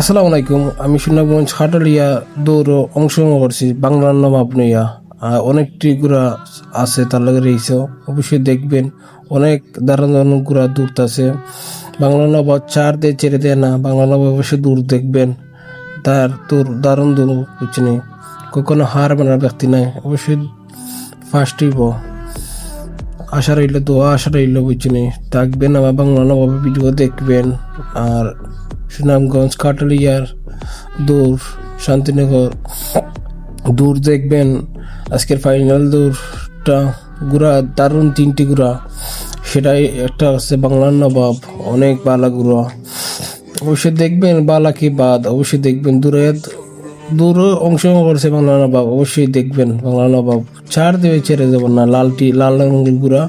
আসসালামু আলাইকুম। আমি সুনামগঞ্জ খাটালিয়া দৌড় অংশগ্রহণ করছি বাংলার নবাব নইয়া। অনেকটি ঘোড়া আছে তার লগে রয়েছে, অবশ্যই দেখবেন। অনেক দারুণ দারুণ ঘোড়া দূরত আছে। বাংলা নবাব চার দিয়ে ছেড়ে দেয় না, বাংলা নবাব অবশ্যই দূর দেখবেন। তার তোর দারুণ দূর বুঝছেন, কখনো হার মানার ব্যক্তি নাই, অবশ্যই ফার্স্ট হইব। আশা রইল, দোয়া আশা রইল বুঝছেন। থাকবেন আমার বাংলা নবাবের ভিডিও দেখবেন। আর সুনামগঞ্জ কাটালিয়ার দূর শান্তিনগর দূর দেখবেন। আজকের ফাইনাল দূরটা ঘোড়া দারুণ, তিনটি ঘোড়া, সেটাই একটা আছে বাংলার নবাব, অনেক বালা ঘোড়া, অবশ্যই দেখবেন। বালা কি বাদ অবশ্যই দেখবেন। দূর অংশগ্রহণ করছে বাংলা নবাব, অবশ্যই দেখবেন। বাংলা নবাব চার দিয়ে ছেড়ে দেব না। লাল রঙের ঘোড়া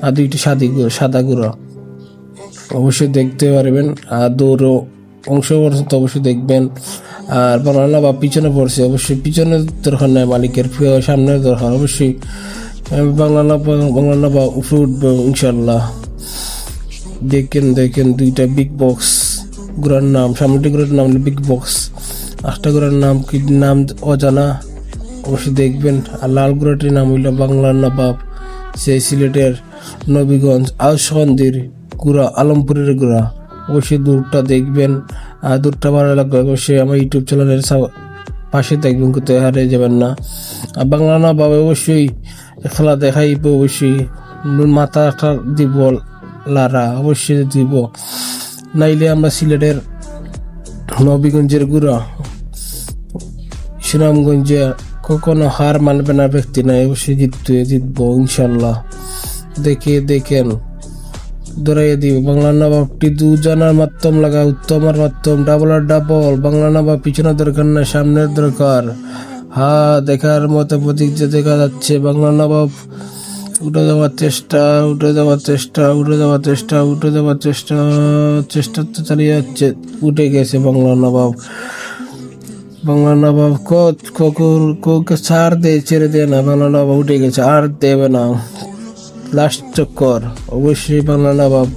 আর দুইটি সাদা ঘোড়া, অবশ্যই দেখতে পারবেন। আর দৌড় অংশ করছে তো অবশ্যই দেখবেন। আর বাংলা নবাব পিছনে পড়ছে, অবশ্যই পিছনের দরকার নেই, মালিকের সামনের দরকার। অবশ্যই বাংলা নবাব উপরে উঠবে ইনশাল্লাহ। দেখেন দুইটা বিগ বক্স ঘোড়ার নাম, সামনেটি ঘোড়ার নাম বিগ বক্স, আটটা ঘোড়ার নাম কি নাম অজানা, অবশ্যই দেখবেন। আর লাল ঘোড়াটির নাম হইল বাংলার নবাব, সেই সিলেটের নবীগঞ্জ আউসন্দির ঘোড়া, আলমপুরের ঘোড়া, অবশ্যই দূরটা দেখবেন। আর দূরটা ভালো লাগবে অবশ্যই আমার ইউটিউব চ্যানেলের পাশে দেখবেন, কোথায় হারে যাবেন না। আর বাংলা নবাব অবশ্যই খেলা দেখাইব, অবশ্যই মাথাটা দিব লারা, অবশ্যই দিব। নাইলে আমরা সিলেটের নবীগঞ্জের ঘোড়া সুনামগঞ্জে কখনো হার মানবে না ব্যক্তি নাই, অবশ্যই জিতবো ইনশাল্লাহ। দেখেন দৌড়াইয়ে দিবে। বাংলা নবাবটি দুজনের মাধ্যম লাগা, উত্তমের মাধ্যম, ডাবল আর ডাবল। বাংলা নবাব পিছনে দরকার না, সামনের দরকার। দেখার মতো প্রতীক যে দেখা যাচ্ছে। বাংলা নবাব উঠে যাওয়ার চেষ্টা তো চালিয়ে যাচ্ছে, উঠে গেছে বাংলা নবাব। কোকে ছাড় দিয়ে ছেড়ে দেয় না, বাংলা নবাব উঠে গেছে, আর দেবে না। লাস্ট চক্কর, অবশ্যই বাংলা নবাব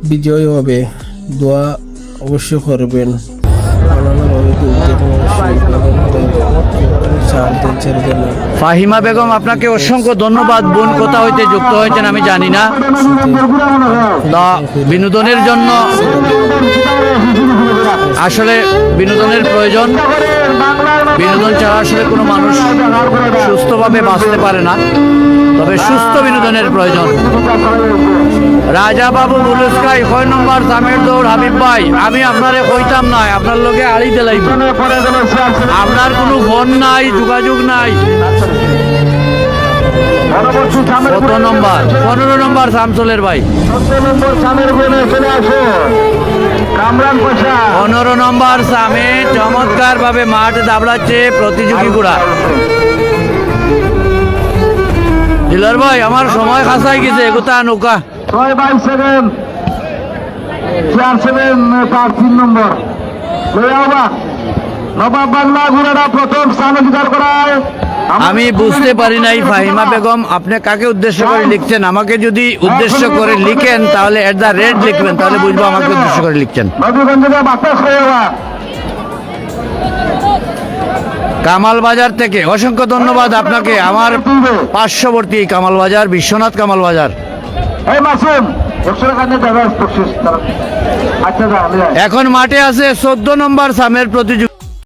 বিজয় হবে, দোয়া অবশ্যই করবেন। ফাহিমা বেগম, আপনাকে অসংখ্য ধন্যবাদ। বোন কোথা হইতে যুক্ত হয়েছেন আমি জানি না। বিনোদনের জন্য আসলে বিনোদনের প্রয়োজন। বিনোদন ছাড়া আসলে কোনো মানুষ সুস্থভাবে বাঁচতে পারে না, তবে সুস্থ বিনোদনের প্রয়োজন। রাজা বাবু বুলুস্কাই 6 নম্বর সামের দৌড়। হাবিব ভাই, আমি আপনারে কইতাম নাই, আপনার লগে আড়ি দিলাইব। আপনার কোনো ফোন নাই, যোগাযোগ নাই। কত নম্বর? 15 নম্বর শামসুলের ভাই। 15 নম্বর সামে চমৎকার ভাবে মাঠ দাবড়াচ্ছে প্রতিযোগী গুড়া। দিলার ভাই, আমার সময় খাসাই গেছে, এগোতা নৌকা 3 নম্বর নবাব বাংলা ঘোড়াটা প্রথম স্থান অধিকার করায়। আমি বুঝতে পারি নাই ফাহিমা বেগম, আপনি কাকে উদ্দেশ্য করে লিখছেন? আমাকে যদি উদ্দেশ্য করে লিখেন তাহলে @red লিখবেন, তাহলে বুঝবো আমাকে উদ্দেশ্য করে লিখছেন। কামাল বাজার থেকে অসংখ্য ধন্যবাদ আপনাকে। আমার পার্শ্ববর্তী কামাল বাজার, বিশ্বনাথ কামাল বাজার। এখন মাঠে আছে 14 নম্বর সামের প্রতিযোগী।